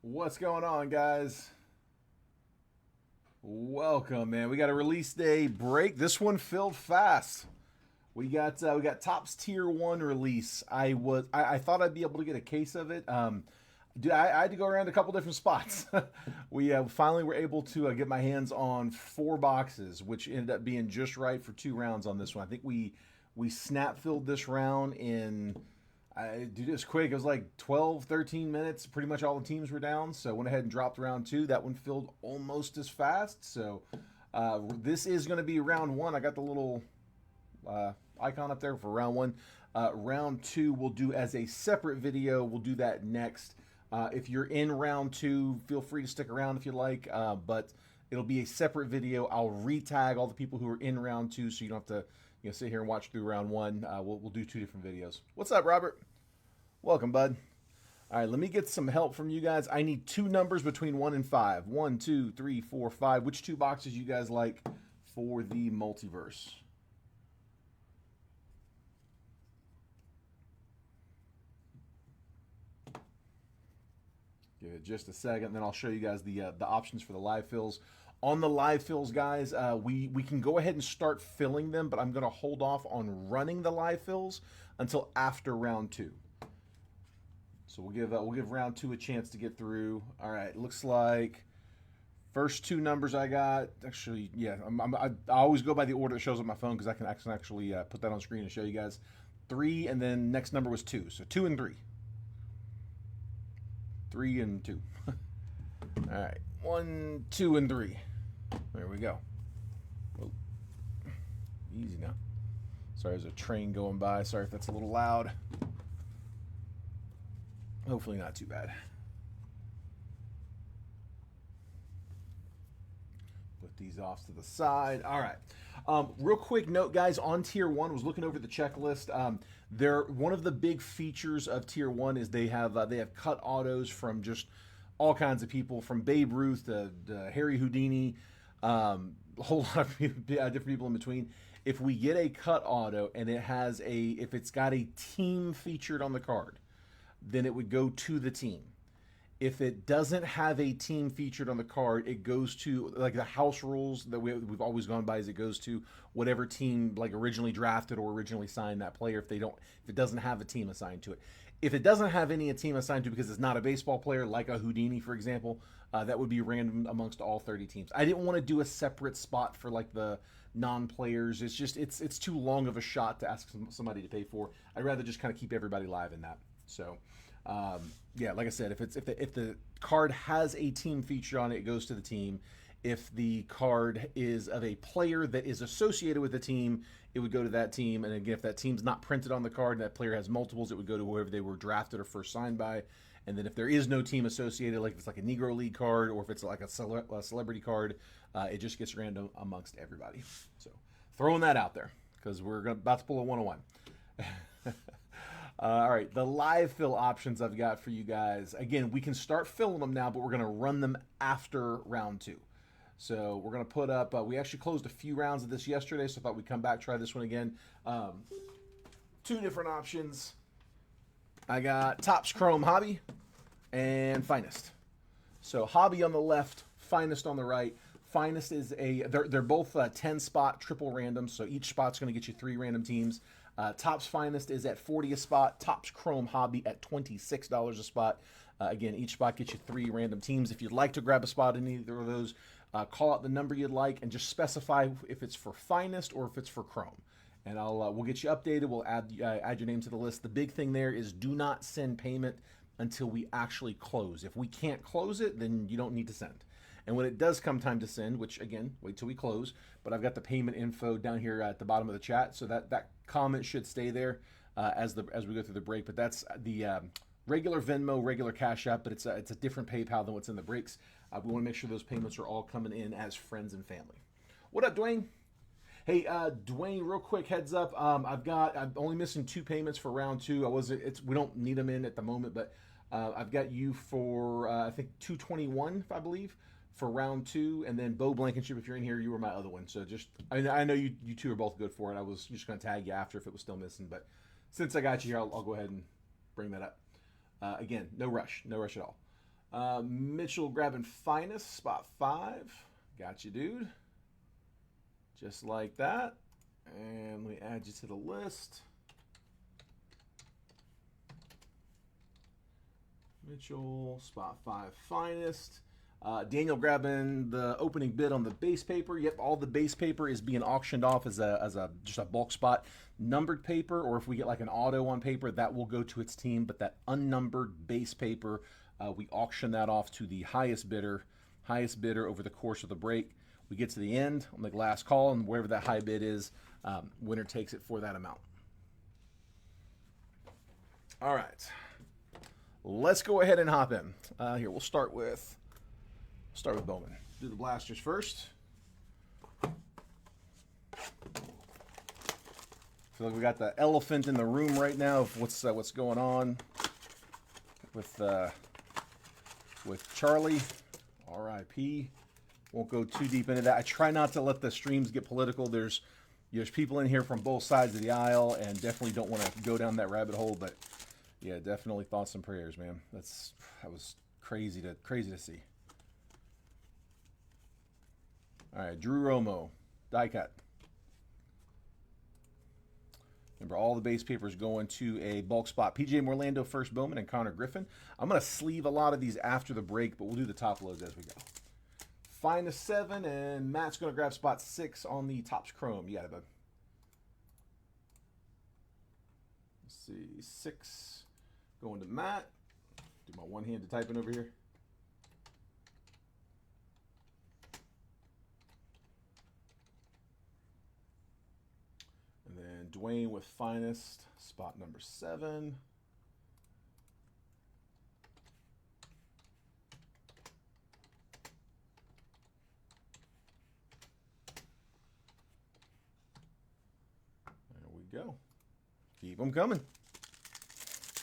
What's going on, guys? Welcome, man. We got a release day break. This one filled fast. We got Topps Tier One release. I thought I'd be able to get a case of it. Dude, I had to go around a couple different spots. We finally were able to get my hands on 4 boxes, which ended up being just right for 2 rounds on this one. I think we snap filled this round in. I did this quick. It was like 12, 13 minutes. Pretty much all the teams were down. So I went ahead and dropped round 2. That one filled almost as fast. So this is going to be round 1. I got the little icon up there for round 1. Round 2 we'll do as a separate video. We'll do that next. If you're in round 2, feel free to stick around if you like. But it'll be a separate video. I'll re-tag all the people who are in round 2 so you don't have to sit here and watch through round 1. We'll do 2 different videos. What's up, Robert? Welcome, bud. All right, let me get some help from you guys. I need 2 numbers between 1 and 5. 1, 2, 3, 4, 5. Which 2 boxes you guys like for the multiverse? Give it just a second, then I'll show you guys the options for the live fills. On the live fills, guys, we can go ahead and start filling them, but I'm going to hold off on running the live fills until after round 2. So we'll give round 2 a chance to get through. All right, looks like first 2 numbers I got. Actually, yeah, I always go by the order that shows on my phone because I can actually put that on screen and show you guys. 3, and then next number was 2. So 2 and 3. 3 and 2. All right, 1, 2, and 3. There we go. Whoa. Easy now. Sorry, there's a train going by. Sorry if that's a little loud. Hopefully not too bad. Put these off to the side. All right. Real quick note, guys, on Tier 1, was looking over the checklist. One of the big features of Tier 1 is they have cut autos from just all kinds of people, from Babe Ruth to Harry Houdini, a whole lot of different people in between. If we get a cut auto and if it's got a team featured on the card, then it would go to the team. If it doesn't have a team featured on the card, it goes to, like, the house rules that we've always gone by, is it goes to whatever team like originally drafted or originally signed that player if it doesn't have a team assigned to it. If it doesn't have any team assigned to it because it's not a baseball player, like a Houdini, for example, that would be random amongst all 30 teams. I didn't want to do a separate spot for like the non-players. It's just it's too long of a shot to ask somebody to pay for. I'd rather just kind of keep everybody live in that. So yeah, like I said, if the card has a team feature on it, it goes to the team. If the card is of a player that is associated with the team, it would go to that team. And again, if that team's not printed on the card and that player has multiples, it would go to whoever they were drafted or first signed by. And then if there is no team associated, like if it's like a Negro League card or if it's like a celebrity card, it just gets random amongst everybody. So throwing that out there because we're about to pull a 101. All right, the live fill options I've got for you guys. Again, we can start filling them now, but we're going to run them after round 2. So we're going to put up, we actually closed a few rounds of this yesterday, so I thought we'd come back, try this one again. 2 different options. I got Topps Chrome Hobby and Finest. So Hobby on the left, Finest on the right. Finest is they're both 10-spot triple random, so each spot's going to get you 3 random teams. Topps Finest is at 40 a spot. Topps Chrome Hobby at $26 a spot. Again, each spot gets you 3 random teams. If you'd like to grab a spot in either of those, call out the number you'd like and just specify if it's for Finest or if it's for Chrome. And we'll get you updated. We'll add your name to the list. The big thing there is do not send payment until we actually close. If we can't close it, then you don't need to send. And when it does come time to send, which again, wait till we close, but I've got the payment info down here at the bottom of the chat, so that comment should stay there as we go through the break. But that's the regular Venmo, regular Cash App, but it's a different PayPal than what's in the breaks. We want to make sure those payments are all coming in as friends and family. What up, Dwayne? Hey, Dwayne, real quick heads up. I'm only missing 2 payments for round 2. We don't need them in at the moment, but I've got you for I think 221, I believe, for round 2, and then Bo Blankenship, if you're in here, you were my other one. So I know you 2 are both good for it. I was just going to tag you after if it was still missing, but since I got you here, I'll go ahead and bring that up. Again, no rush at all. Mitchell grabbing Finest, spot 5. Got you, dude. Just like that. And let me add you to the list. Mitchell, spot 5, Finest. Daniel grabbing the opening bid on the base paper. Yep, all the base paper is being auctioned off as just a bulk spot. Numbered paper, or if we get like an auto on paper, that will go to its team. But that unnumbered base paper, we auction that off to the highest bidder over the course of the break. We get to the end on the last call, and wherever that high bid is, winner takes it for that amount. All right, let's go ahead and hop in. Here, we'll start with Bowman. Do the blasters first. Feel like we got the elephant in the room right now of what's going on with Charlie. R.I.P. Won't go too deep into that. I try not to let the streams get political. There's people in here from both sides of the aisle, and definitely don't want to go down that rabbit hole. But yeah, definitely thoughts and prayers, man. That was crazy to see. All right, Drew Romo, die cut. Remember, all the base papers going to a bulk spot. PJ Morlando first, Bowman, and Connor Griffin. I'm going to sleeve a lot of these after the break, but we'll do the top loads as we go. Finest 7, and Matt's going to grab spot 6 on the Topps Chrome. You got it, bud. Let's see, 6 going to Matt. Do my one-handed typing over here. And then Dwayne with Finest, spot number 7. Go. Keep them coming.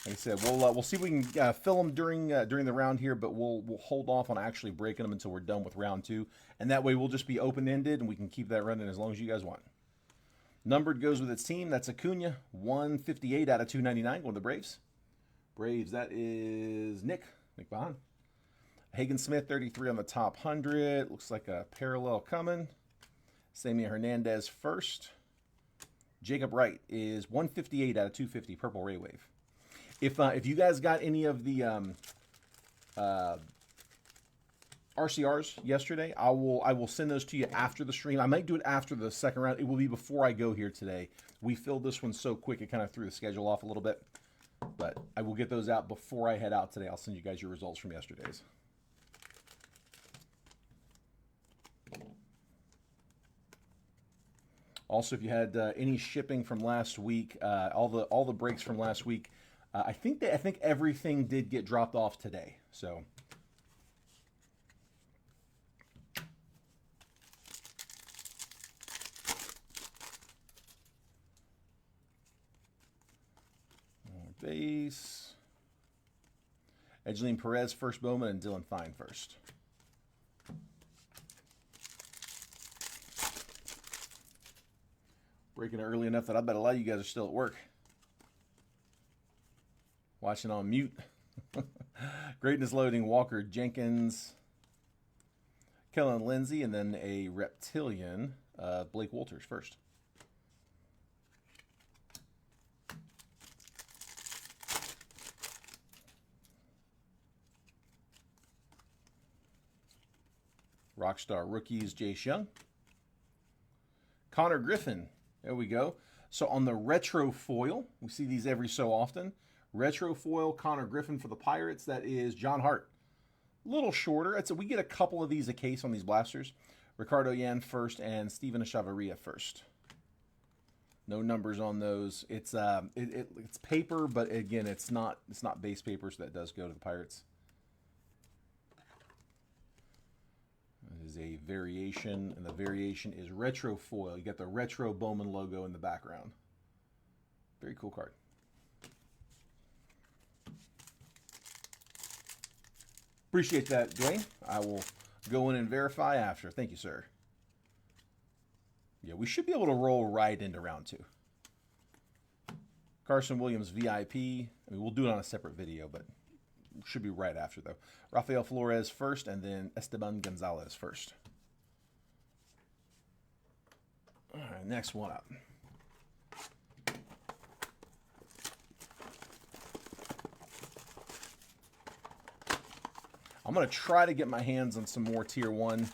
Like I said, we'll see if we can fill them during the round here, but we'll hold off on actually breaking them until we're done with round 2, and that way we'll just be open-ended and we can keep that running as long as you guys want. Numbered goes with its team. That's Acuna, 158 out of 299 going to the Braves. Braves, that is Nick Bahan. Hagen Smith, 33 on the top 100. Looks like a parallel coming. Sammy Hernandez first. Jacob Wright is 158 out of 250, Purple Ray Wave. If you guys got any of the RCRs yesterday, I will send those to you after the stream. I might do it after the second round. It will be before I go here today. We filled this one so quick it kind of threw the schedule off a little bit. But I will get those out before I head out today. I'll send you guys your results from yesterday's. Also, if you had any shipping from last week, all the breaks from last week, I think everything did get dropped off today. So, base, Edgeline Perez first, Bowman, and Dylan Fine first. Breaking it early enough that I bet a lot of you guys are still at work. Watching on mute. Greatness loading, Walker Jenkins, Kellen Lindsay, and then a reptilian, Blake Walters first. Rockstar rookies, Jace Young. Connor Griffin. There we go. So on the retro foil, we see these every so often. Retro foil, Connor Griffin for the Pirates. That is John Hart. A little shorter. We get a couple of these a case on these blasters. Ricardo Yan first and Steven Echeverria first. No numbers on those. It's paper, but again, it's not base paper, so that does go to the Pirates. Is a variation, and the variation is retro foil. You got the retro Bowman logo in the background. Very cool card. Appreciate that, Dwayne. I will go in and verify after. Thank you, sir. Yeah, we should be able to roll right into round 2. Carson Williams VIP. I mean, we'll do it on a separate video, but should be right after, though. Rafael Flores first, and then Esteban Gonzalez first. All right, next one up. I'm going to try to get my hands on some more Tier 1.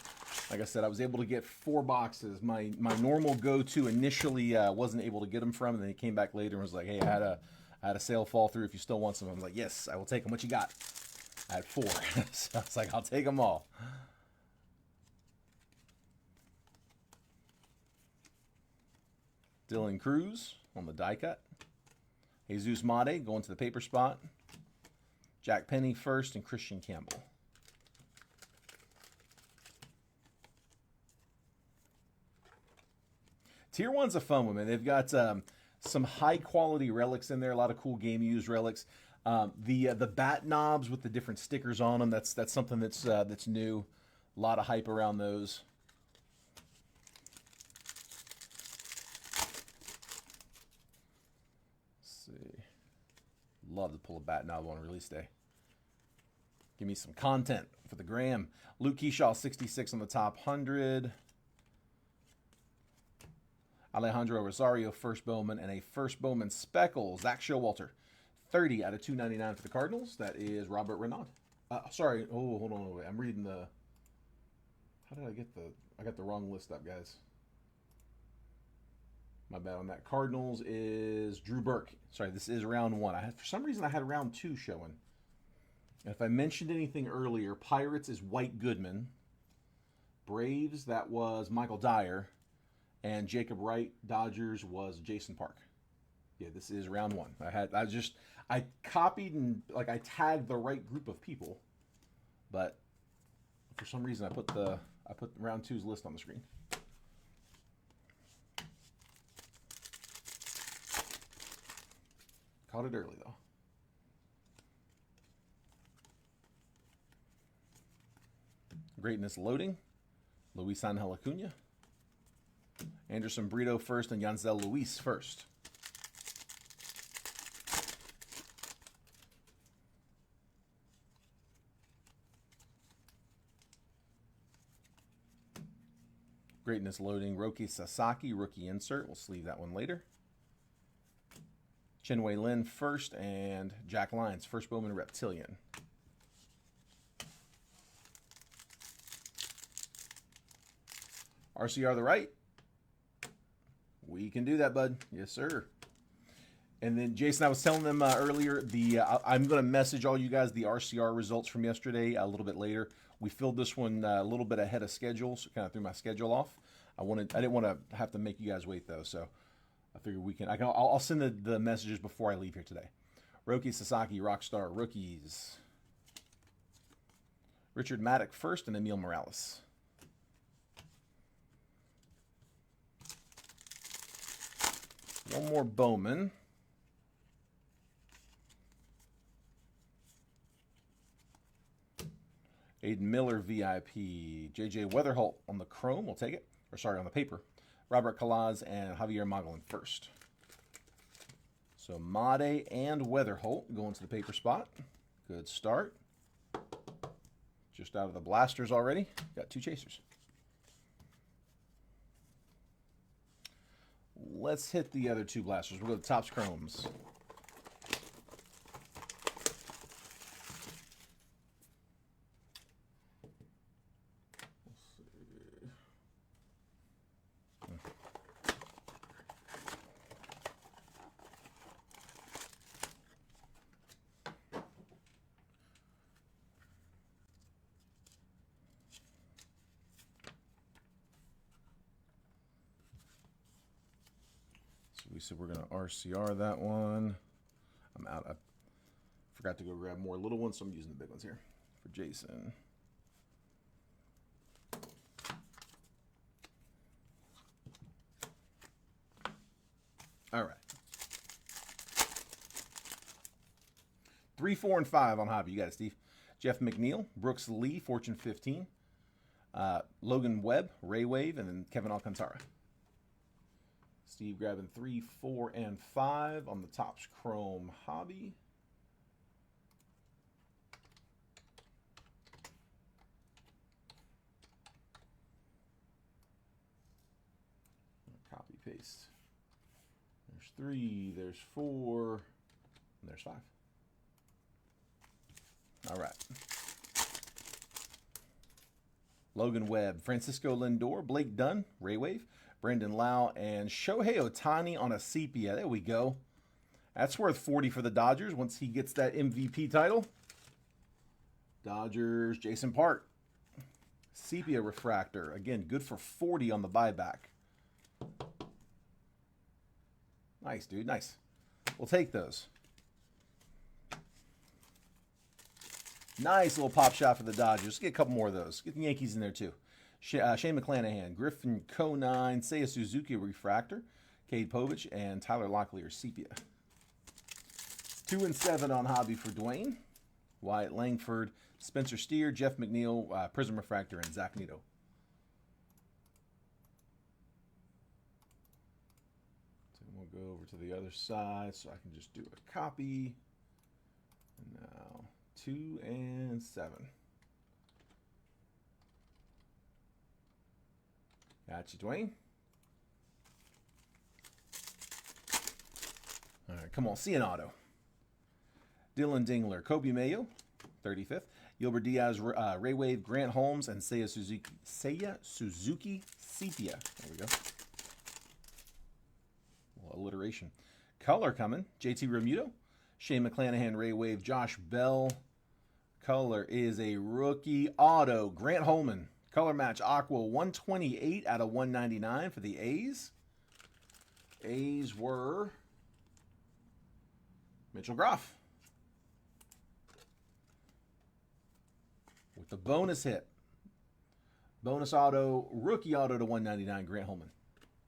Like I said, I was able to get 4 boxes. My normal go-to initially wasn't able to get them from, and then he came back later and was like, hey, I had a sale fall through if you still want some. I was like, yes, I will take them. What you got? I had 4. So I was like, I'll take them all. Dylan Cruz on the die cut. Jesus Mate going to the paper spot. Jack Penny first, and Christian Campbell. Tier 1's a fun one, man. They've got some high-quality relics in there, a lot of cool game-used relics. The bat knobs with the different stickers on them, that's something that's new. A lot of hype around those. Let's see. Love to pull a bat knob on release day. Give me some content for the gram. Luke Keyshaw, 66 on the top 100. Alejandro Rosario, first Bowman, and a first Bowman Speckle. Zach Showalter, 30 out of 299 for the Cardinals. That is Robert Renaud. Sorry. Oh, hold on. Wait. I'm reading the... How did I get the... I got the wrong list up, guys. My bad on that. Cardinals is Drew Burke. Sorry, this is round 1. For some reason, I had round 2 showing. And if I mentioned anything earlier, Pirates is White Goodman. Braves, that was Michael Dyer. And Jacob Wright, Dodgers, was Jason Park. Yeah, this is round 1. I copied and I tagged the right group of people, but for some reason I put round 2's list on the screen. Caught it early though. Greatness loading. Luis Angel Acuna. Anderson Brito first, and Yansel Luis first. Greatness loading. Roki Sasaki, rookie insert. We'll sleeve that one later. Chinwei Lin first, and Jack Lyons, first Bowman Reptilian. RCR the right. We can do that, bud. Yes, sir. And then, Jason, I was telling them earlier, I'm going to message all you guys the RCR results from yesterday a little bit later. We filled this one a little bit ahead of schedule, so kind of threw my schedule off. I didn't want to have to make you guys wait, though, so I figured I'll send the messages before I leave here today. Roki Sasaki, Rockstar rookies. Richard Maddock first, and Emil Morales. One more Bowman. Aiden Miller, VIP. J.J. Weatherholt on the chrome. We'll take it. Or sorry, on the paper. Robert Calaz and Javier Moglin first. So Made and Weatherholt going to the paper spot. Good start. Just out of the blasters already. Got 2 chasers. Let's hit the other 2 blasters. We'll go to Topps Chromes. We said we're going to RCR that one. I'm out. I forgot to go grab more little ones, so I'm using the big ones here for Jason. All right. 3, 4, and 5 on hobby. You got it, Steve. Jeff McNeil, Brooks Lee, Fortune 15. Logan Webb, Ray Wave, and then Kevin Alcantara. Steve grabbing 3, 4, and 5 on the Topps Chrome hobby. There's 3, there's 4, and there's 5. All right. Logan Webb, Francisco Lindor, Blake Dunn, Ray Wave, Brandon Lau, and Shohei Ohtani on a sepia. There we go. That's worth 40 for the Dodgers once he gets that MVP title. Dodgers, Jason Park. Sepia refractor. Again, good for 40 on the buyback. Nice, dude. Nice. We'll take those. Nice little pop shot for the Dodgers. Get a couple more of those. Get the Yankees in there, too. Shane McClanahan, Griffin Conine, Seiya Suzuki refractor, Cade Povich, and Tyler Locklear sepia. 2 and 7 on hobby for Dwayne. Wyatt Langford, Spencer Steer, Jeff McNeil, Prism refractor, and Zach Neto. So we'll go over to the other side so I can just do a copy. And now 2 and 7. Gotcha, Dwayne. All right, come on, see an auto. Dylan Dingler, Kobe Mayo, 35th. Gilbert Diaz, Ray Wave, Grant Holmes, and Seiya Suzuki sepia. There we go. A little alliteration. Color coming. JT Realmuto, Shane McClanahan, Ray Wave, Josh Bell. Color is a rookie auto. Grant Holman. Color match Aqua 128 out of 199 for the A's. A's were Mitchell Groff. With the bonus hit. Bonus auto, rookie auto to 199, Grant Holman.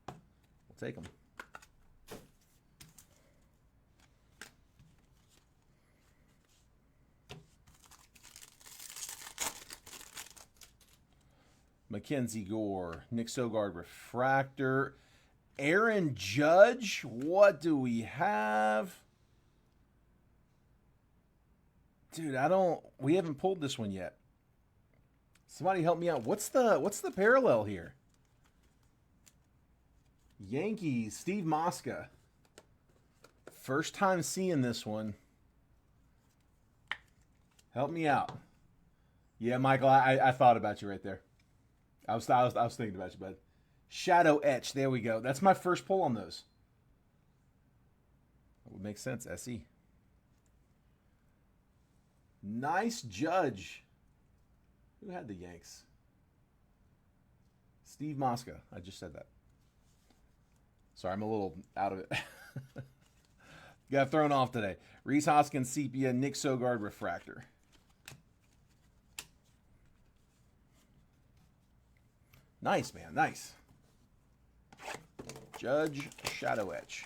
We'll take them. Mackenzie Gore, Nick Sogard refractor, Aaron Judge. What do we have? Dude, we haven't pulled this one yet. Somebody help me out. What's the parallel here? Yankees, Steve Mosca. First time seeing this one. Help me out. Yeah, Michael, I thought about you right there. I was thinking about you, bud. Shadow Etch. There we go. That's my first pull on those. That would make sense. SE. Nice Judge. Who had the Yanks? Steve Mosca. I just said that. Sorry, I'm a little out of it. Got thrown off today. Rhys Hoskins sepia, Nick Sogard refractor. Nice, man. Nice. Judge Shadow Etch.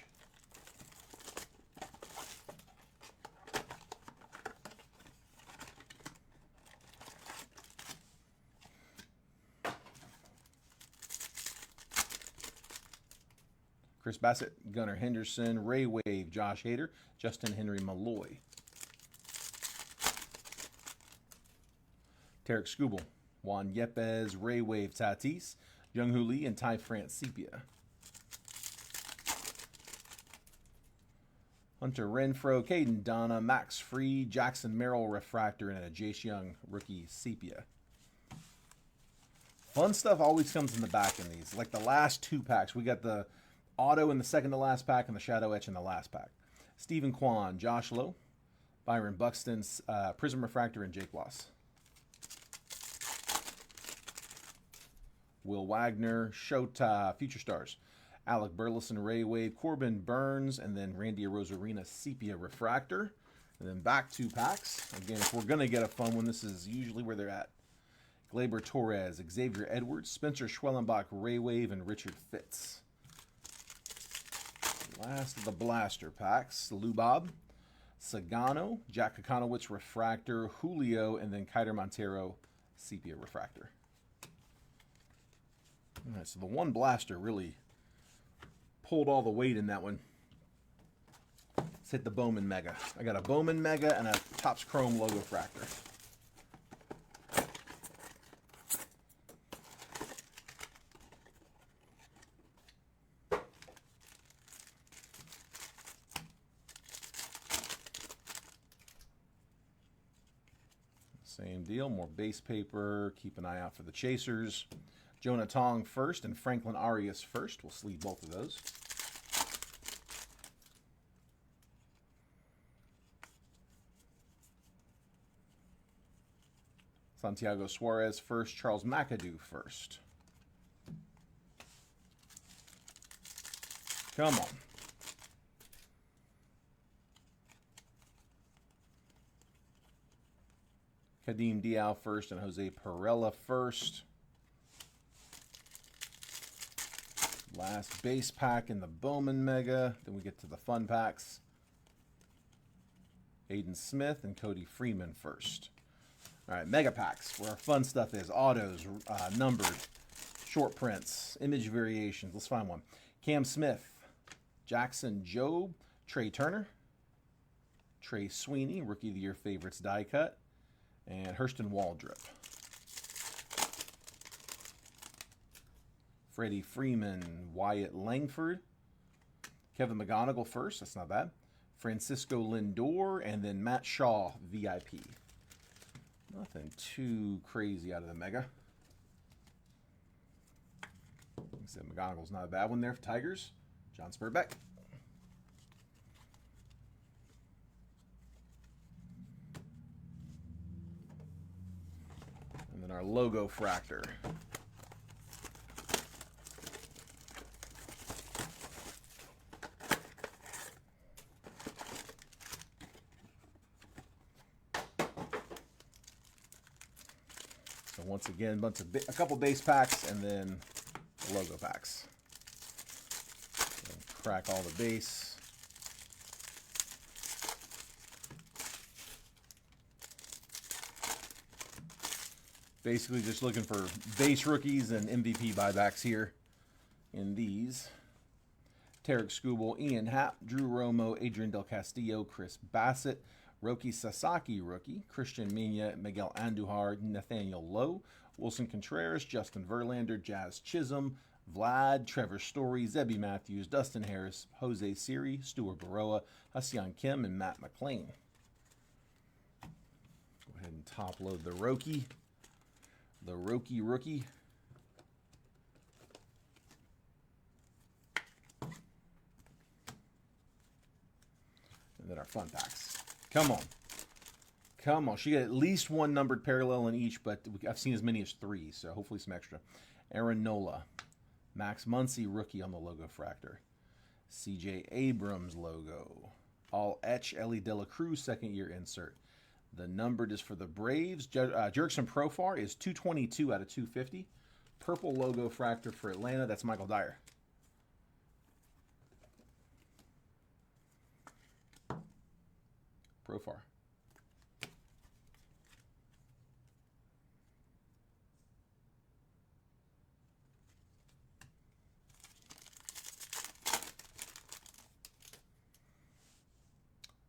Chris Bassett, Gunnar Henderson, Ray Wave, Josh Hader, Justin Henry Malloy. Tarek Skubal, Juan Yepes, Ray Wave, Tatis, Young-Hoo Lee, and Ty France sepia. Hunter Renfroe, Caden Donna, Max Free, Jackson Merrill refractor, and a Jace Young rookie sepia. Fun stuff always comes in the back in these. Like the last 2 packs. We got the auto in the second to last pack and the Shadow Etch in the last pack. Stephen Kwan, Josh Lowe, Byron Buxton, Prism refractor, and Jake Loss. Will Wagner, Shota, Future Stars, Alec Burleson, Ray Wave, Corbin Burns, and then Randy Arozarena sepia refractor. And then back 2 packs. Again, if we're going to get a fun one, this is usually where they're at. Gleyber Torres, Xavier Edwards, Spencer Schwellenbach, Ray Wave, and Richard Fitz. Last of the blaster packs. Lubob, Sagano, Jack Kokonowitz refractor, Julio, and then Kiter Montero sepia refractor. All right, so the one blaster really pulled all the weight in that one. Let's hit the Bowman Mega. I got a Bowman Mega and a Topps Chrome logo fractor. Same deal, more base paper. Keep an eye out for the chasers. Jonah Tong first and Franklin Arias first. We'll sleeve both of those. Santiago Suarez first, Charles McAdoo first. Come on. Kadeem Diao first and Jose Perella first. Last base pack in the Bowman Mega. Then we get to the fun packs. Aiden Smith and Cody Freeman first. All right, Mega packs, where our fun stuff is. Autos, numbered, short prints, image variations. Let's find one. Cam Smith, Jackson Jobe, Trey Turner, Trey Sweeney, Rookie of the Year favorites die cut, and Hurston Waldrop. Freddie Freeman, Wyatt Langford, Kevin McGonigal first, that's not bad. Francisco Lindor, and then Matt Shaw, VIP. Nothing too crazy out of the Mega. Like I said, McGonigal's not a bad one there for Tigers. John Spurbeck. And then our logo fractor. So once again, a couple base packs and then the logo packs. And crack all the base. Basically just looking for base rookies and MVP buybacks here in these. Tarek Skubal, Ian Happ, Drew Romo, Adrian Del Castillo, Chris Bassett, Roki Sasaki rookie, Christian Mina, Miguel Andujar, Nathaniel Lowe, Wilson Contreras, Justin Verlander, Jazz Chisholm, Vlad, Trevor Story, Zebby Matthews, Dustin Harris, Jose Siri, Stuart Baroa, Hassan Kim, and Matt McLean. Go ahead and top load the Roki. The Roki rookie. And then our fun packs. Come on. Come on. She got at least one numbered parallel in each, but I've seen as many as 3, so hopefully some extra. Aaron Nola. Max Muncy, rookie on the logo fractor. CJ Abrams logo. All etch Ellie De La Cruz, second-year insert. The numbered is for the Braves. Jurickson Profar is 222 out of 250. Purple logo fractor for Atlanta. That's Michael Dyer. Profar.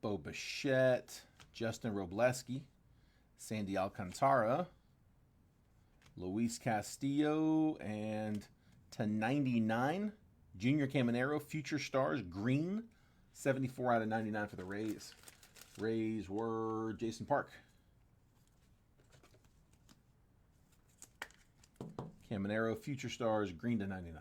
Bo Bichette, Justin Robleski, Sandy Alcantara, Luis Castillo, and /99, Junior Caminero, Future Stars, green, 74 out of 99 for the Rays. Rays were Jason Park. Caminero, Future Stars, green /99.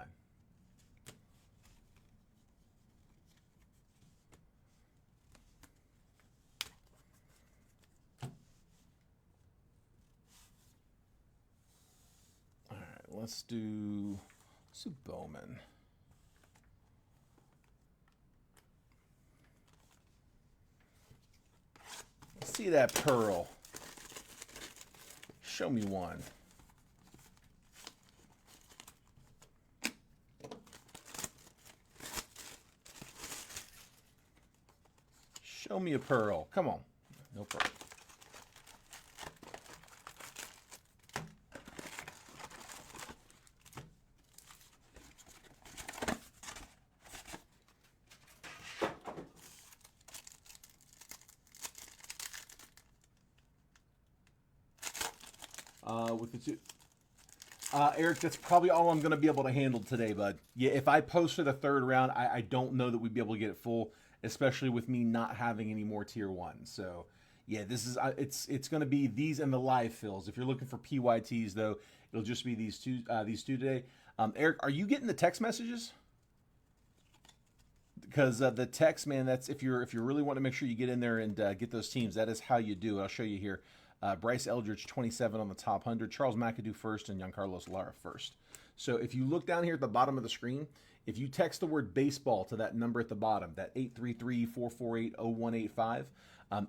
All right, let's do Bowman. See that pearl. Show me one. Show me a pearl. Come on. No pearl. With the two, Eric, that's probably all I'm going to be able to handle today, bud. Yeah, if I post for the third round, I don't know that we'd be able to get it full, especially with me not having any more tier 1. So, Yeah, this is it's going to be these and the live fills. If you're looking for PYTs though, it'll just be these two today. Eric, are you getting the text messages? Because the text, man, that's if you're really want to make sure you get in there and get those teams, that is how you do it. I'll show you here. Bryce Eldridge 27 on the top 100, Charles McAdoo first, and Giancarlos Lara first. So if you look down here at the bottom of the screen, if you text the word baseball to that number at the bottom, that 833-448-0185,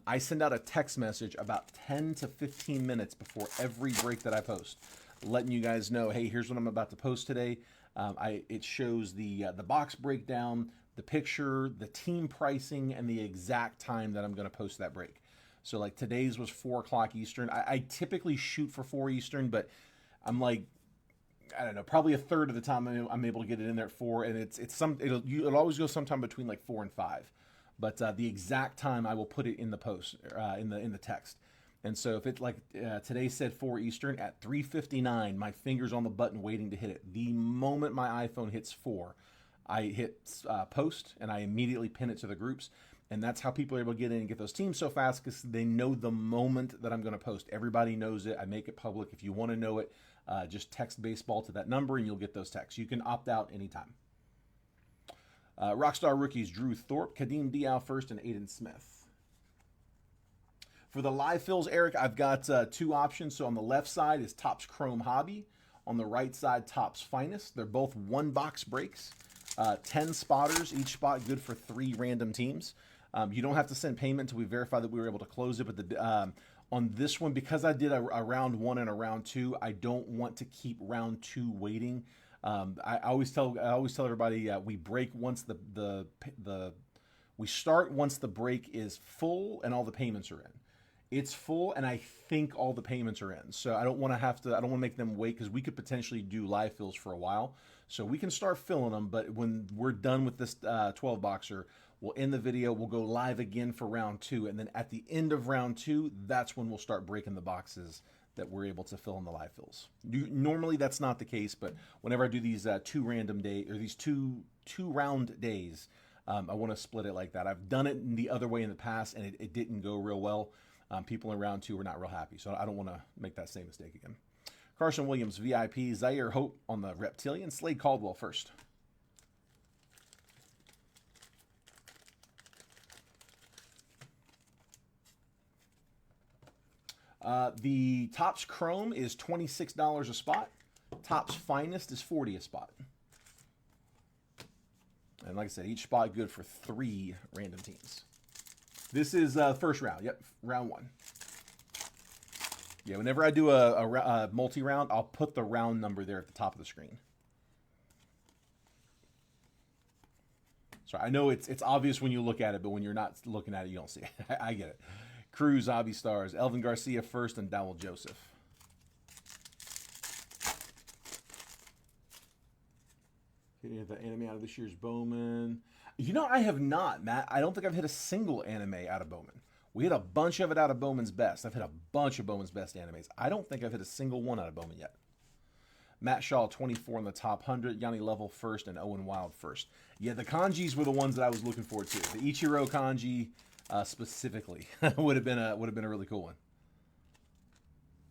I send out a text message about 10 to 15 minutes before every break that I post, letting you guys know, hey, here's what I'm about to post today. It shows the box breakdown, the picture, the team pricing, and the exact time that I'm going to post that break. So like today's was 4 o'clock Eastern. I typically shoot for 4 Eastern, but I'm like, I don't know, probably a third of the time I'm able to get it in there at 4, and it'll always go sometime between like 4 and 5. But the exact time I will put it in the post, in the text. And so if it like today said 4 Eastern, at 3:59, my finger's on the button waiting to hit it. The moment my iPhone hits 4, I hit post and I immediately pin it to the groups. And that's how people are able to get in and get those teams so fast, because they know the moment that I'm going to post. Everybody knows it. I make it public. If you want to know it, just text baseball to that number and you'll get those texts. You can opt out anytime. Rockstar rookies, Drew Thorpe, Kadeem Dial first, and Aiden Smith. For the live fills, Eric, I've got 2 options. So on the left side is Topps Chrome Hobby. On the right side, Topps Finest. They're both 1-box breaks. 10 spotters, each spot good for 3 random teams. You don't have to send payment until we verify that we were able to close it. But on this one, because I did a round 1 and a round 2, I don't want to keep round 2 waiting. I always tell everybody we break once we start once the break is full and all the payments are in. It's full, and I think all the payments are in. So I don't want to make them wait, because we could potentially do live fills for a while. So we can start filling them, but when we're done with this 12-boxer, we'll end the video, we'll go live again for round 2, and then at the end of round 2, that's when we'll start breaking the boxes that we're able to fill in the live fills. Normally that's not the case, but whenever I do these 2 random day or these two round days, I want to split it like that. I've done it the other way in the past, and it didn't go real well. People in round 2 were not real happy, so I don't want to make that same mistake again. Carson Williams, VIP, Zaire Hope on the Reptilian, Slade Caldwell first. The Topps Chrome is $26 a spot. Topps Finest is $40 a spot. And like I said, each spot good for 3 random teams. This is first round. Yep, round 1. Yeah, whenever I do a multi-round, I'll put the round number there at the top of the screen. So I know it's obvious when you look at it, but when you're not looking at it, you don't see it. I get it. Cruz, Obby Stars, Elvin Garcia first, and Dowell Joseph. Okay, the anime out of this year's Bowman. You know, I have not, Matt. I don't think I've hit a single anime out of Bowman. We hit a bunch of it out of Bowman's Best. I've hit a bunch of Bowman's Best animes. I don't think I've hit a single one out of Bowman yet. Matt Shaw, 24 in the top 100. Yanni Level first, and Owen Wild first. Yeah, the kanjis were the ones that I was looking for too. The Ichiro kanji specifically would have been a really cool one.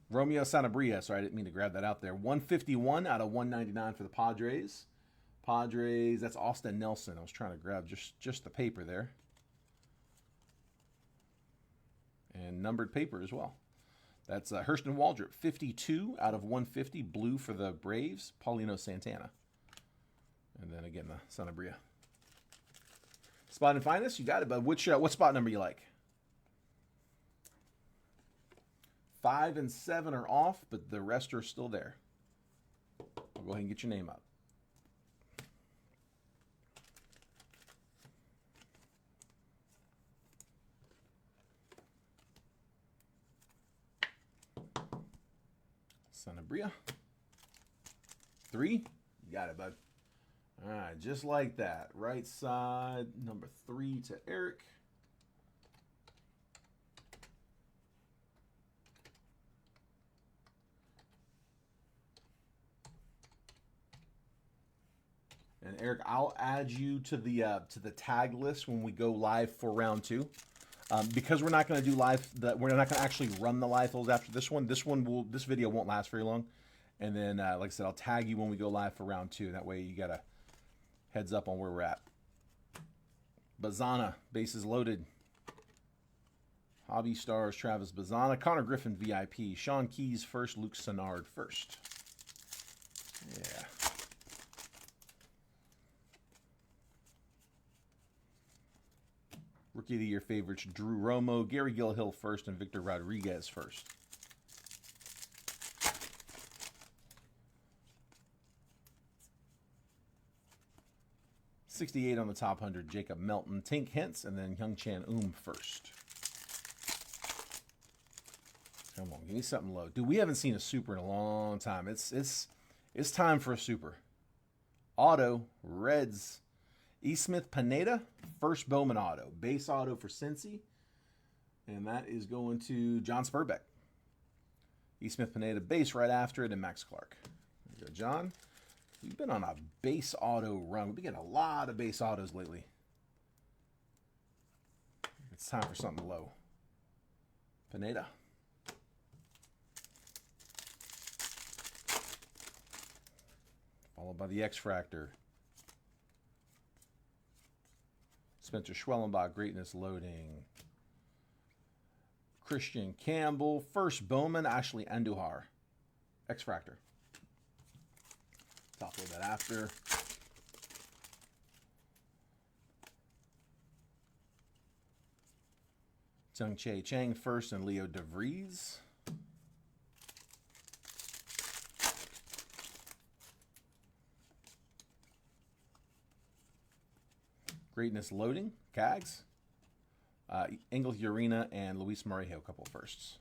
Romeo Sanabria. Sorry, I didn't mean to grab that out there. 151 out of 199 for the Padres. Padres. That's Austin Nelson. I was trying to grab just the paper there. And numbered paper as well. That's Hurston Waldrop, 52 out of 150, blue for the Braves, Paulino Santana. And then again, the Sanabria. Spot and Finest, you got it, bud. What spot number you like? 5 and 7 are off, but the rest are still there. I'll go ahead and get your name up. Sanabria. 3. You got it, bud. All right, just like that. Right side, number 3 to Eric. And Eric, I'll add you to the tag list when we go live for round 2. Because we're not going to do live, we're not going to actually run the live fills after this one. This video won't last very long. And then, like I said, I'll tag you when we go live for round 2. That way you got a heads up on where we're at. Bazana, bases loaded. Hobby Stars, Travis Bazana. Connor Griffin, VIP. Sean Keys first. Luke Sennard first. Yeah. Rookie of the Year favorites, Drew Romo, Gary Gilhill first, and Victor Rodriguez first. '68 on the top 100, Jacob Melton, Tink Hintz, and then Hyung Chan first. Come on, give me something low. Dude, we haven't seen a super in a long time. It's time for a super. Auto, Reds, E. Smith Pineda, first Bowman auto. Base auto for Cincy. And that is going to John Spurbeck. E. Smith Pineda base right after it, and Max Clark. There you go, John. We've been on a base auto run. We've been getting a lot of base autos lately. It's time for something low. Pineda. Followed by the X-Fractor. Spencer Schwellenbach, greatness loading. Christian Campbell, first Bowman, Ashley Andujar. X-Fractor. Top load that after. Tsung Che Chang first and Leo DeVries. Greatness loading, Cags. Engel Urena and Luis Morejo, a couple firsts.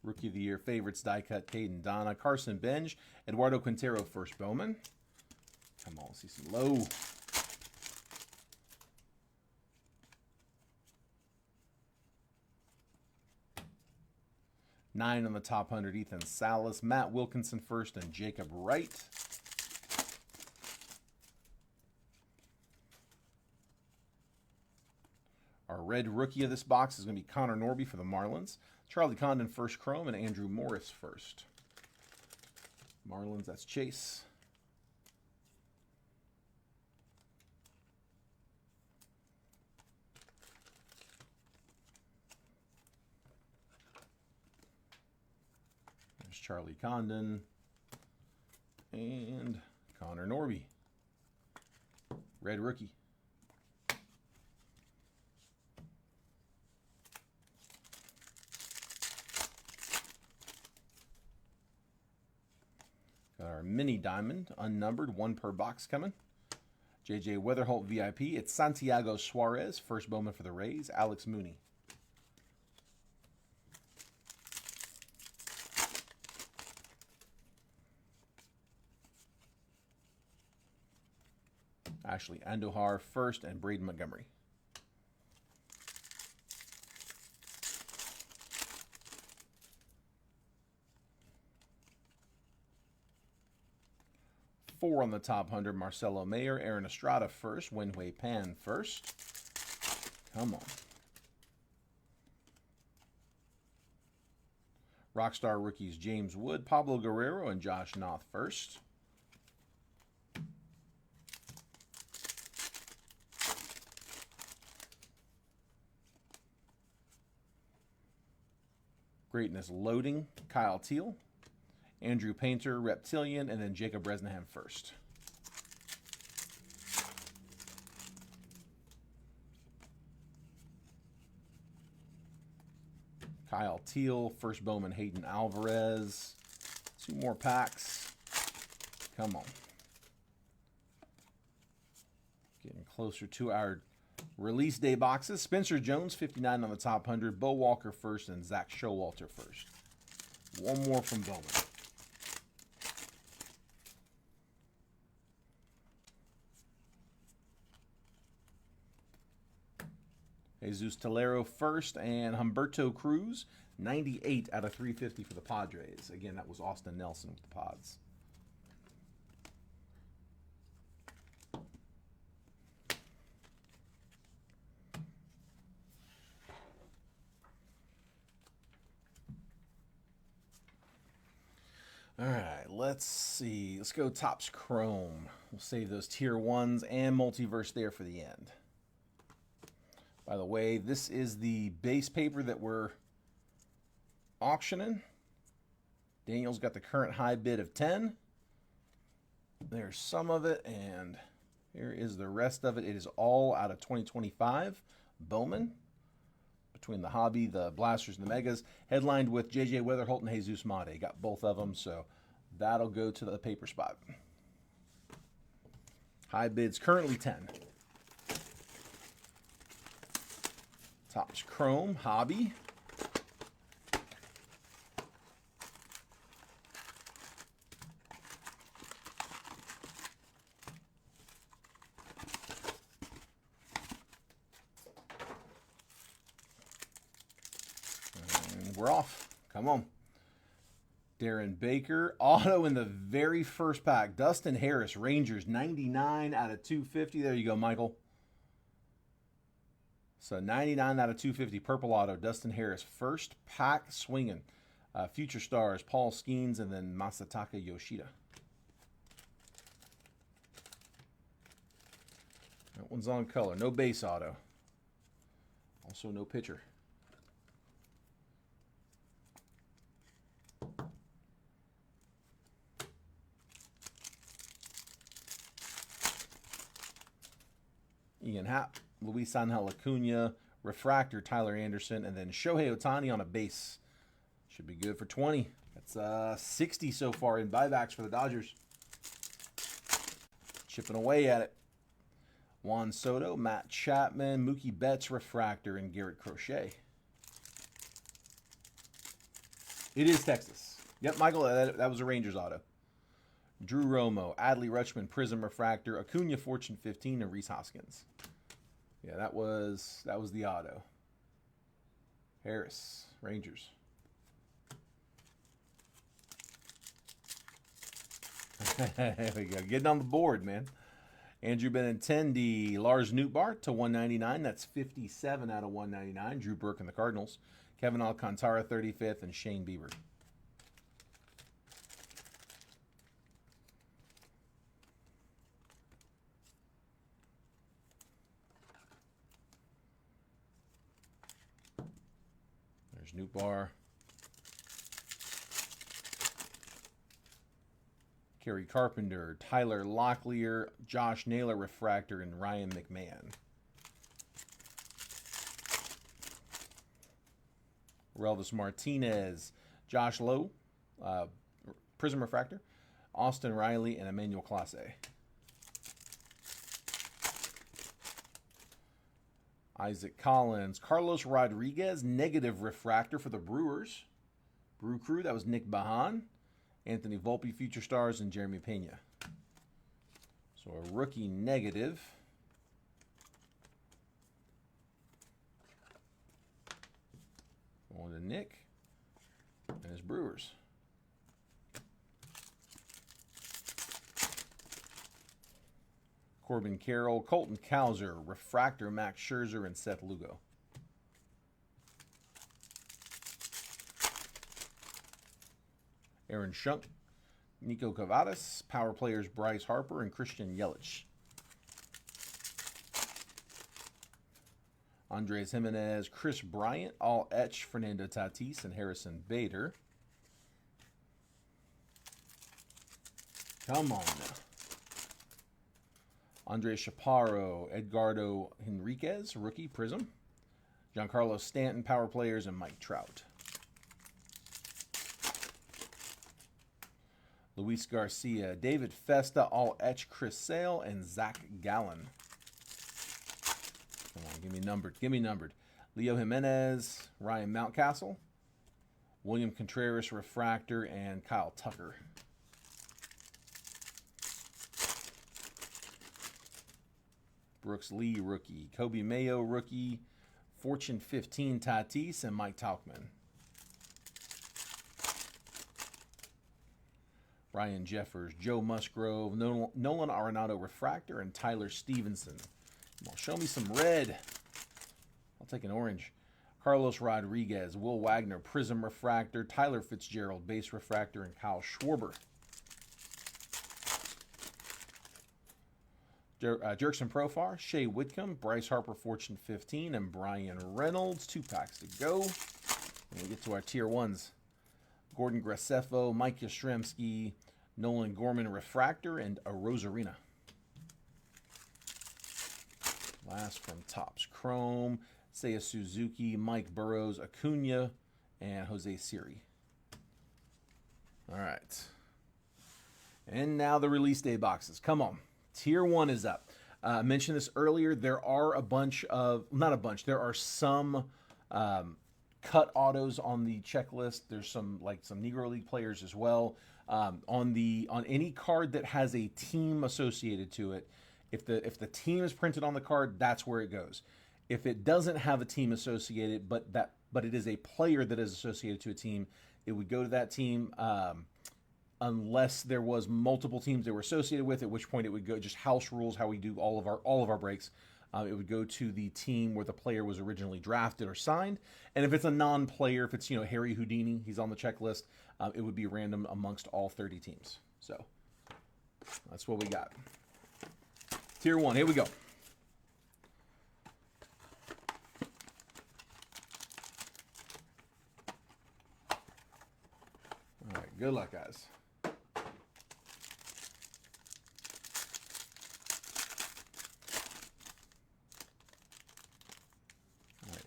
Rookie of the Year favorites, die cut, Caden Donna, Carson Benj, Eduardo Quintero, first Bowman. Come on, see some low. Nine on the top 100, Ethan Salas, Matt Wilkinson first, and Jacob Wright. Our red rookie of this box is going to be Connor Norby for the Marlins. Charlie Condon first chrome, and Andrew Morris first. Marlins, that's Chase. There's Charlie Condon and Connor Norby. Red rookie. Got our mini diamond, unnumbered, one per box coming. JJ Weatherholt VIP. It's Santiago Suarez, first Bowman for the Rays. Alex Mooney. Ashley Andujar first, and Braden Montgomery. Four on the top 100, Marcelo Mayer, Aaron Estrada first, Wenhui Pan first. Come on. Rockstar rookies, James Wood, Pablo Guerrero, and Josh Noth first. Greatness loading, Kyle Teal. Andrew Painter, Reptilian, and then Jacob Bresnahan first. Kyle Teal, first Bowman, Hayden Alvarez. Two more packs. Come on. Getting closer to our release day boxes. Spencer Jones, 59 on the top 100. Bo Walker first, and Zach Showalter first. One more from Bowman. Jesus Tolero first, and Humberto Cruz, 98 out of 350 for the Padres. Again, that was Austin Nelson with the Pods. All right, let's see. Let's go Topps Chrome. We'll save those tier 1s and multiverse there for the end. By the way, this is the base paper that we're auctioning. Daniel's got the current high bid of 10. There's some of it, and here is the rest of it. It is all out of 2025. Bowman. Between the Hobby, the Blasters, and the Megas. Headlined with J.J. Weatherholt and Jesus Mate. Got both of them, so that'll go to the paper spot. High bid's currently 10. Topps Chrome, Hobby. We're off. Come on. Darren Baker. Auto in the very first pack. Dustin Harris, Rangers, 99 out of 250. There you go, Michael. So 99 out of 250. Purple auto. Dustin Harris. First pack swinging. Future stars, Paul Skeens, and then Masataka Yoshida. That one's on color. No base auto. Also no pitcher. Ian Happ, Luis Angel Acuna, Refractor, Tyler Anderson, and then Shohei Ohtani on a base. Should be good for 20. That's 60 so far in buybacks for the Dodgers. Chipping away at it. Juan Soto, Matt Chapman, Mookie Betts, Refractor, and Garrett Crochet. It is Texas. Yep, Michael, that was a Rangers auto. Drew Romo, Adley Rutschman, Prism Refractor, Acuna Fortune 15, and Rhys Hoskins. Yeah, that was the auto. Harris, Rangers. There we go. Getting on the board, man. Andrew Benintendi, Lars Nootbaar to 199. That's 57 out of 199. Drew Burke and the Cardinals. Kevin Alcantara, 35th, and Shane Bieber. There's Nootbaar. Kerry Carpenter, Tyler Locklear, Josh Naylor, Refractor, and Ryan McMahon. Relvis Martinez, Josh Lowe, Prism Refractor, Austin Riley, and Emmanuel Clase. Isaac Collins, Carlos Rodriguez, Negative Refractor for the Brewers. Brew Crew, that was Nick Bahan. Anthony Volpe, Future Stars, and Jeremy Pena. So a rookie negative. Going to Nick and his Brewers. Corbin Carroll, Colton Cowser, Refractor, Max Scherzer, and Seth Lugo. Aaron Schunk, Nico Cavadas, Power Players Bryce Harper, and Christian Yelich. Andres Jimenez, Chris Bryant, All Etch, Fernando Tatis, and Harrison Bader. Come on now. Andres Chaparro, Edgardo Henriquez, Rookie, Prism. Giancarlo Stanton, Power Players, and Mike Trout. Luis Garcia, David Festa, All Etch, Chris Sale, and Zach Gallen. Come on, give me numbered. Give me numbered. Leo Jimenez, Ryan Mountcastle, William Contreras, Refractor, and Kyle Tucker. Brooks Lee, rookie. Kobe Mayo, rookie. Fortune 15 Tatis and Mike Tauchman. Ryan Jeffers, Joe Musgrove, Nolan Arenado Refractor, and Tyler Stevenson. Come on, show me some red. I'll take an orange. Carlos Rodriguez, Will Wagner Prism Refractor, Tyler Fitzgerald Base Refractor, and Kyle Schwarber. Jerkson Profar, Shea Whitcomb, Bryce Harper Fortune 15, and Brian Reynolds. 2 packs to go. And we get to our tier 1s. Gordon Graceffo, Mike Yastrzemski, Nolan Gorman Refractor, and a Rosarina. Last from Topps Chrome, Seiya Suzuki, Mike Burrows, Acuna, and Jose Siri. All right. And now the release day boxes. Come on. Tier 1 is up. I mentioned this earlier. There are a bunch of, not a bunch, there are some cut autos on the checklist. There's some Negro League players as well. On any card that has a team associated to it, if the team is printed on the card, that's where it goes. If it doesn't have a team associated, but it is a player that is associated to a team, it would go to that team. Unless there was multiple teams they were associated with, at which point it would go, just house rules, how we do all of our breaks. It would go to the team where the player was originally drafted or signed. And if it's a non-player, if it's Harry Houdini, he's on the checklist, it would be random amongst all 30 teams. So that's what we got. Tier 1, here we go. All right, good luck, guys.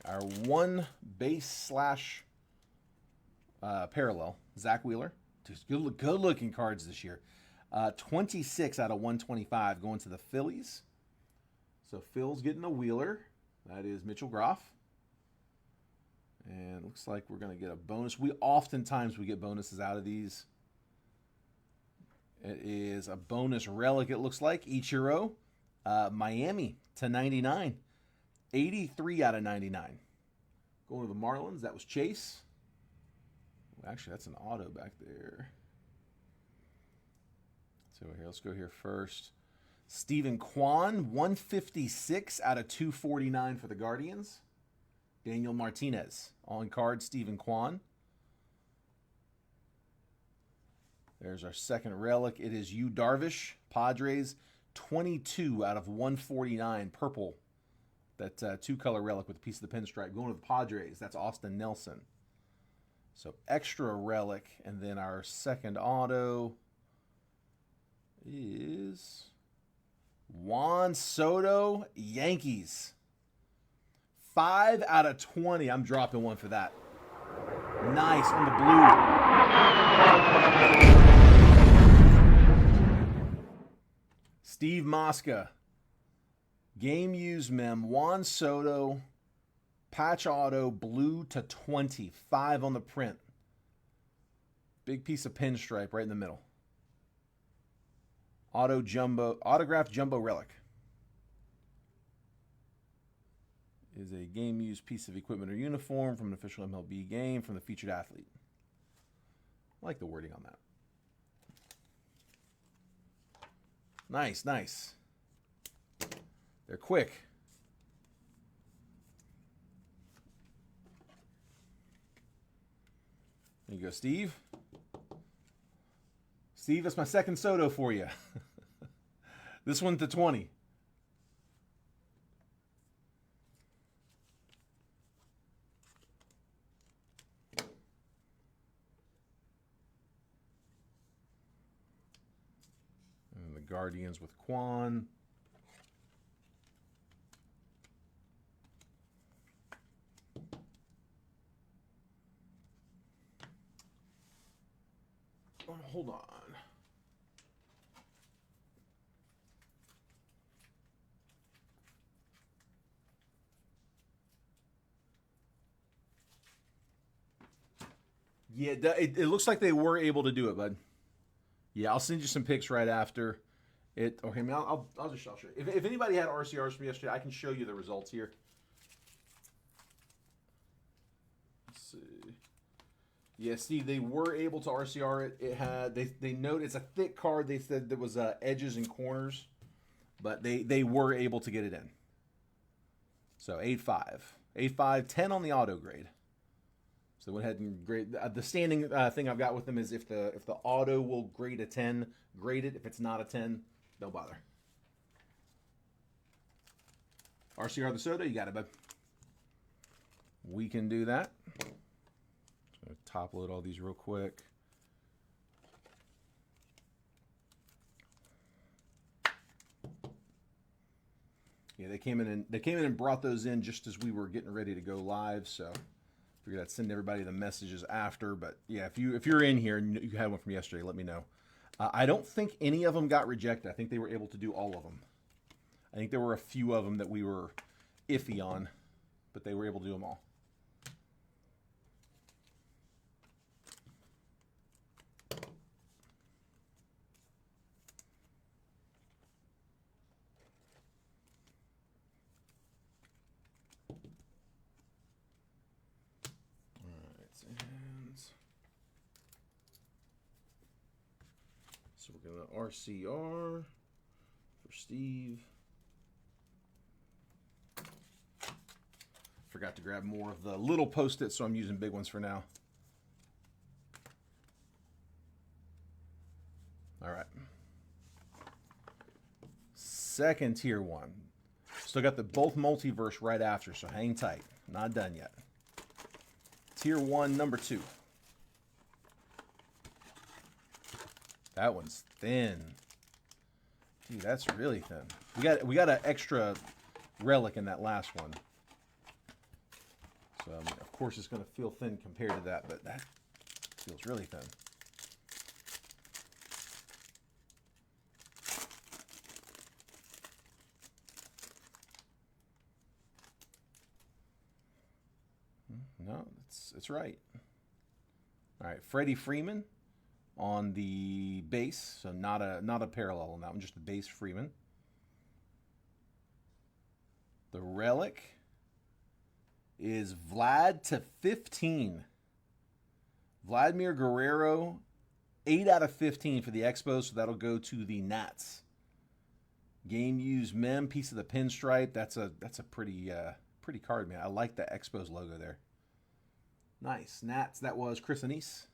Our 1 base / parallel, Zach Wheeler. Just good looking cards this year. 26 out of 125 going to the Phillies. So Phil's getting a Wheeler. That is Mitchell Groff. And looks like we're going to get a bonus. Oftentimes we get bonuses out of these. It is a bonus relic, it looks like. Ichiro, Miami /99. 83 out of 99. Going to the Marlins, that was Chase. Actually, that's an auto back there. So here, let's go here first. Stephen Kwan, 156 out of 249 for the Guardians. Daniel Martinez, on card, Stephen Kwan. There's our second relic. It is Yu Darvish, Padres, 22 out of 149, purple. That 2-color relic with a piece of the pinstripe. Going to the Padres, that's Austin Nelson. So extra relic, and then our second auto is Juan Soto, Yankees. 5 out of 20. I'm dropping one for that. Nice on the blue. Steve Mosca. Game used mem, Juan Soto, patch auto, blue /20, 5 on the print. Big piece of pinstripe right in the middle. Autographed jumbo relic. Is a game used piece of equipment or uniform from an official MLB game from the featured athlete. I like the wording on that. Nice, nice. They're quick. There you go, Steve. Steve, that's my second Soto for you. This one /20. And the Guardians with Kwan. Hold on. Yeah, it looks like they were able to do it, bud. Yeah, I'll send you some pics right after it. Okay, man, I'll show you. If anybody had RCRs from yesterday, I can show you the results here. Yeah, Steve, they were able to RCR it. It had they note it's a thick card. They said there was edges and corners, but they were able to get it in. So 8.5, 8.5, 10 on the auto grade. So went ahead and grade the standing thing I've got with them is if the auto will grade a 10, grade it. If it's not a 10, don't bother. RCR the soda, you got it, bud. We can do that. Just gonna top load all these real quick. Yeah, they came in and brought those in just as we were getting ready to go live. So figured I'd send everybody the messages after. But yeah, if you're in here and you had one from yesterday, let me know. I don't think any of them got rejected. I think they were able to do all of them. I think there were a few of them that we were iffy on, but they were able to do them all. So we're going to RCR for Steve. Forgot to grab more of the little Post-its, so I'm using big ones for now. All right. Second tier one. Still got the both multiverse right after, so hang tight. Not done yet. Tier one, number 2. That one's thin. Dude, that's really thin. We got an extra relic in that last one. So, of course, it's going to feel thin compared to that, but that feels really thin. No, it's right. All right, Freddie Freeman on the base, so not a parallel on that one, just the base Freeman. The relic is Vlad to 15. Vladimir Guerrero, 8 out of 15 for the Expos, so that'll go to the Nats. Game used mem, piece of the pinstripe. That's a pretty card, man. I like the Expos logo there. Nice. Nats, that was Chris Anise.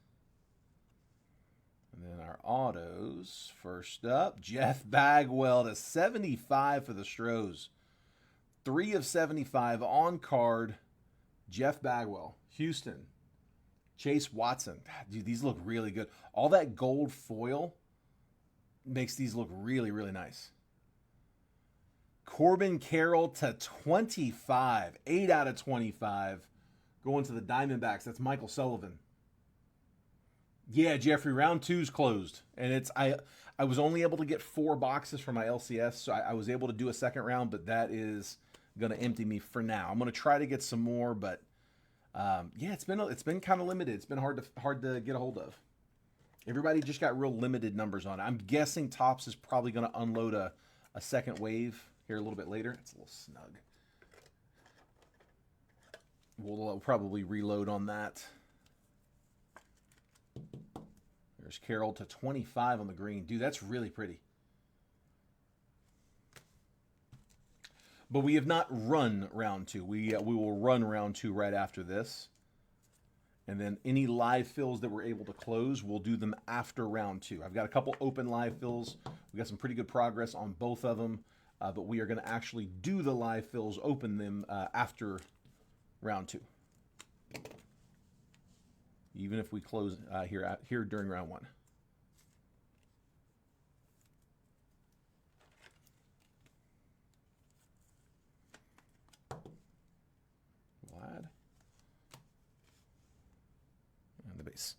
And then our autos, first up, Jeff Bagwell to 75 for the Stros. 3 of 75 on card. Jeff Bagwell, Houston. Chase Watson. Dude, these look really good. All that gold foil makes these look really, really nice. Corbin Carroll to 25. 8 out of 25. Going to the Diamondbacks. That's Michael Sullivan. Yeah, Jeffrey, round 2's closed. And it's I was only able to get 4 boxes for my LCS, so I was able to do a second round, but that is going to empty me for now. I'm going to try to get some more, but yeah, it's been kind of limited. It's been hard to get a hold of. Everybody just got real limited numbers on it. I'm guessing Topps is probably going to unload a second wave here a little bit later. It's a little snug. We'll probably reload on that. There's Carroll to 25 on the green. Dude, that's really pretty. But we have not run round 2. We will run round 2 right after this. And then any live fills that we're able to close, we'll do them after round 2. I've got a couple open live fills. We got some pretty good progress on both of them. But we are going to actually do the live fills, open them after round 2. Even if we close here during round 1. Vlad. And the base.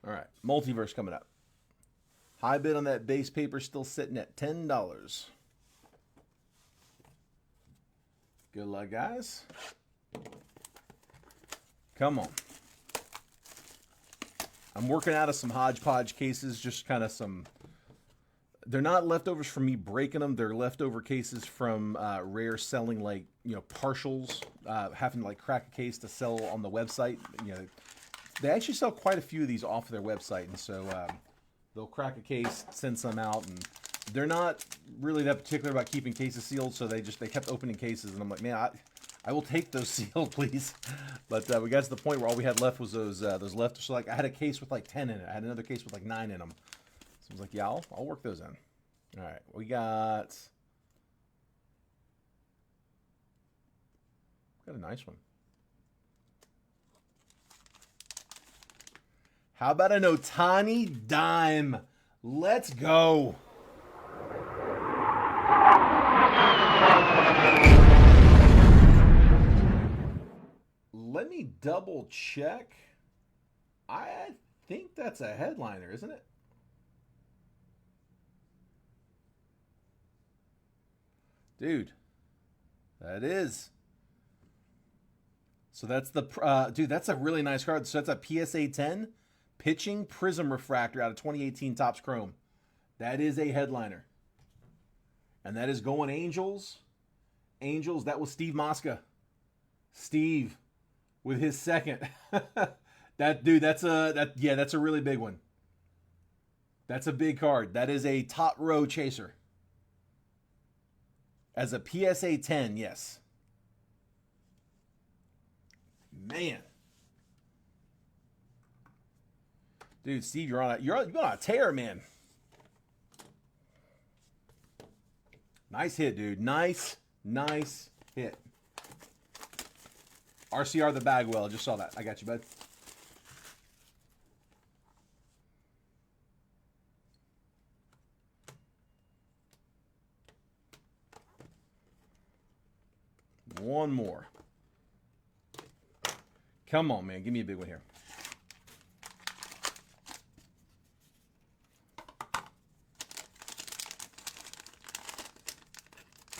All right, multiverse coming up. High bid on that base paper still sitting at $10. Good luck, guys. Come on. I'm working out of some hodgepodge cases, just kind of some they're not leftovers from me breaking them. They're leftover cases from Rare selling, like, you know, partials, having to like crack a case to sell on the website. You know, they actually sell quite a few of these off of their website, and so they'll crack a case, send some out, and they're not really that particular about keeping cases sealed. So they kept opening cases, and I'm like, man, I will take those sealed, please. But we got to the point where all we had left was those left. So like I had a case with like 10 in it. I had another case with like 9 in them. So I was like, yeah, I'll work those in. All right, we got a nice one. How about an Ohtani dime? Let's go. Let me double check. I think that's a headliner, isn't it? Dude, that is. So that's the dude. That's a really nice card. So that's a PSA 10 pitching prism refractor out of 2018 Topps Chrome. That is a headliner, and that is going Angels. Angels. That was Steve Mosca. Steve, with his second. That dude. That's a really big one. That's a big card. That is a top row chaser. As a PSA 10, yes. Man. Dude, Steve, you're on a tear, man. Nice hit, dude. Nice hit. RCR the Bagwell. I just saw that. I got you, bud. One more. Come on, man. Give me a big one here.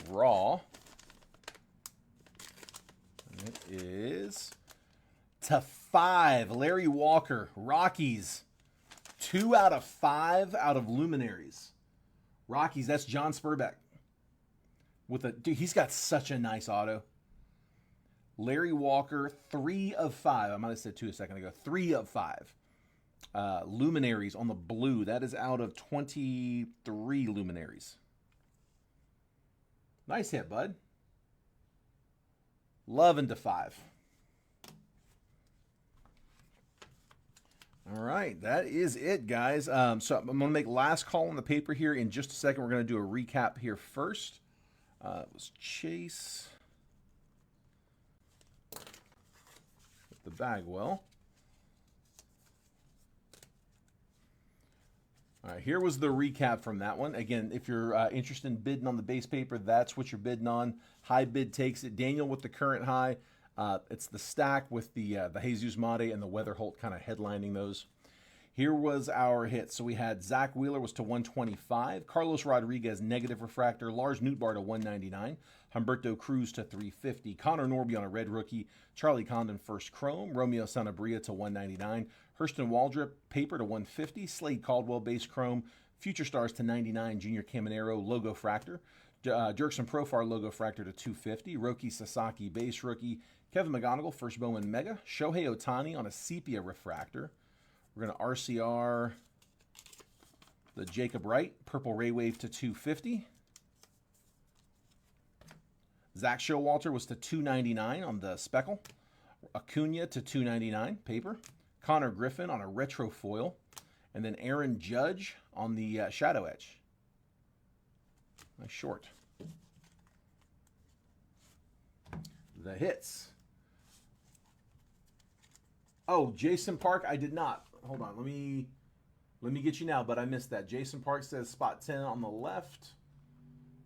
Raw. And it is /5. Larry Walker. Rockies. 2 out of 5 out of Luminaries. Rockies. That's John Spurbeck. Dude, he's got such a nice auto. Larry Walker, 3 of 5. I might have said 2 a second ago. 3 of 5. Luminaries on the blue. That is out of 23 Luminaries. Nice hit, bud. 11 to 5. All right, that is it, guys. So I'm going to make last call on the paper here in just a second. We're going to do a recap here first. It was Chase with the Bagwell. All right, here was the recap from that one. Again, if you're interested in bidding on the base paper, that's what you're bidding on. High bid takes it. Daniel with the current high. It's the stack with the Jesus Mate and the Weatherholt kind of headlining those. Here was our hit. So we had Zach Wheeler was to 125, Carlos Rodriguez negative refractor, Lars Nootbaar to 199, Humberto Cruz to 350, Connor Norby on a red rookie, Charlie Condon first chrome, Romeo Sanabria to 199, Hurston Waldrop paper to 150, Slade Caldwell base chrome, Future Stars to 99, Junior Caminero logo fractor, Dirksen Profar logo fractor to 250, Roki Sasaki base rookie, Kevin McGonigal first Bowman mega, Shohei Ohtani on a sepia refractor. We're going to RCR the Jacob Wright, Purple Ray Wave to 250. Zach Showalter was to 299 on the Speckle. Acuna to 299, paper. Connor Griffin on a retro foil. And then Aaron Judge on the Shadow Edge. Nice short. The hits. Oh, Jason Park, I did not. Hold on, let me get you now, but I missed that. Jason Park says spot 10 on the left.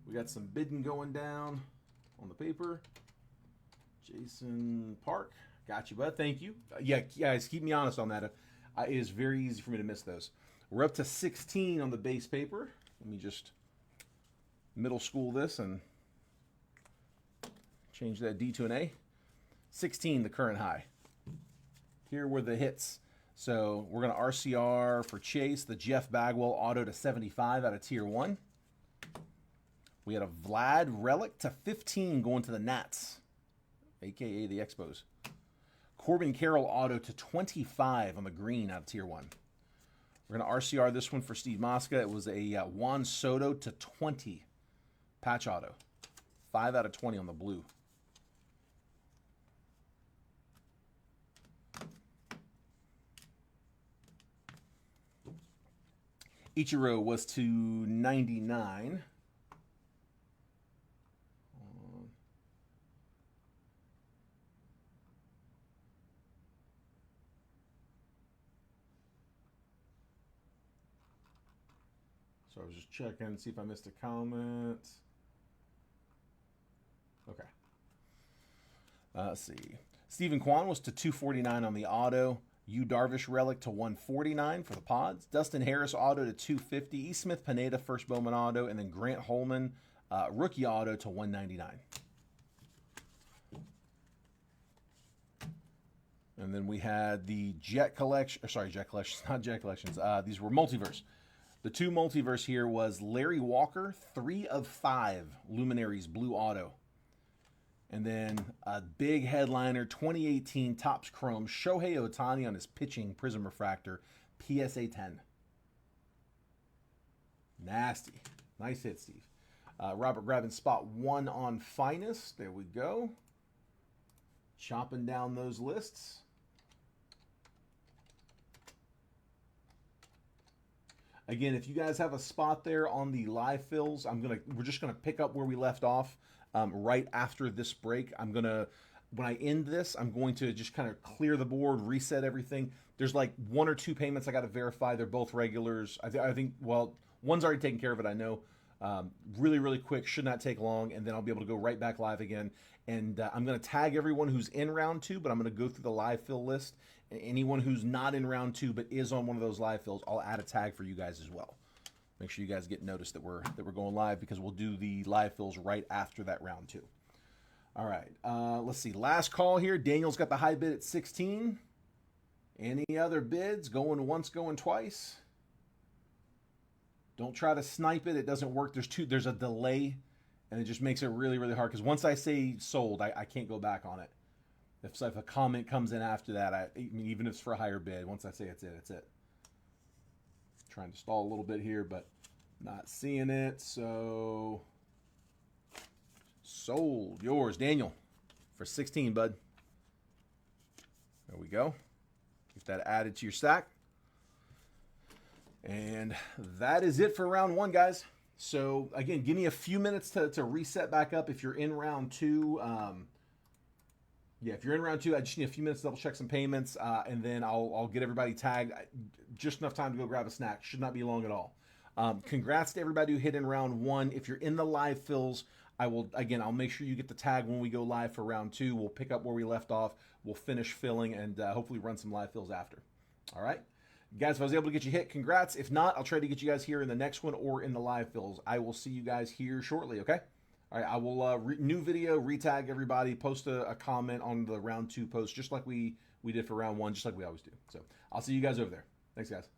We got some bidding going down on the paper. Jason Park, got you, bud. Thank you. Yeah, guys, keep me honest on that. It is very easy for me to miss those. We're up to 16 on the base paper. Let me just middle school this and change that D to an A. 16, the current high. Here were the hits. So we're going to RCR for Chase, the Jeff Bagwell auto to 75 out of Tier 1. We had a Vlad Relic to 15 going to the Nats, a.k.a. the Expos. Corbin Carroll auto to 25 on the green out of Tier 1. We're going to RCR this one for Steve Mosca. It was a Juan Soto to 20 patch auto. 5 out of 20 on the blue. Ichiro was to 99. So I was just checking, see if I missed a comment. Okay. Let's see. Stephen Kwan was to 249 on the auto. Yu Darvish Relic to 149 for the Pods. Dustin Harris auto to 250. E. Smith Pineda first Bowman auto. And then Grant Holman rookie auto to 199. And then we had the Jet Collection. Or sorry, Jet Collections, not Jet Collections. These were Multiverse. The two Multiverse here was Larry Walker, 3 of 5 Luminaries blue auto. And then a big headliner, 2018 Topps Chrome, Shohei Ohtani on his pitching Prism Refractor, PSA 10. Nasty. Nice hit, Steve. Robert grabbing spot 1 on Finest. There we go. Chopping down those lists. Again, if you guys have a spot there on the live fills, we're just gonna pick up where we left off right after this break. When I end this, I'm going to just kind of clear the board, reset everything. There's like 1 or 2 payments I got to verify. They're both regulars. I think, well, one's already taken care of it, I know. Really, really quick, should not take long, and then I'll be able to go right back live again. And I'm going to tag everyone who's in round 2, but I'm going to go through the live fill list. And anyone who's not in round 2 but is on one of those live fills, I'll add a tag for you guys as well. Make sure you guys get notice that we're going live, because we'll do the live fills right after that round 2. All right, let's see. Last call here. Daniel's got the high bid at 16. Any other bids? Going once, going twice. Don't try to snipe it. It doesn't work. There's a delay, and it just makes it really, really hard, because once I say sold, I can't go back on it. If a comment comes in after that, I mean, even if it's for a higher bid, once I say it's it, it's it. Trying to stall a little bit here, but not seeing it. So sold. Yours, Daniel, for 16, bud. There we go. Get that added to your stack. And that is it for round 1, guys. So again, give me a few minutes to reset back up. If you're in round 2, if you're in round 2, I just need a few minutes to double check some payments, and then I'll get everybody tagged. Just enough time to go grab a snack. Should not be long at all. Congrats to everybody who hit in round 1. If you're in the live fills, I'll make sure you get the tag when we go live for round 2. We'll pick up where we left off. We'll finish filling and hopefully run some live fills after. All right? Guys, if I was able to get you hit, congrats. If not, I'll try to get you guys here in the next one or in the live fills. I will see you guys here shortly, okay? All right, I will, new video, retag everybody, post a comment on the round 2 post, just like we did for round 1, just like we always do. So I'll see you guys over there. Thanks, guys.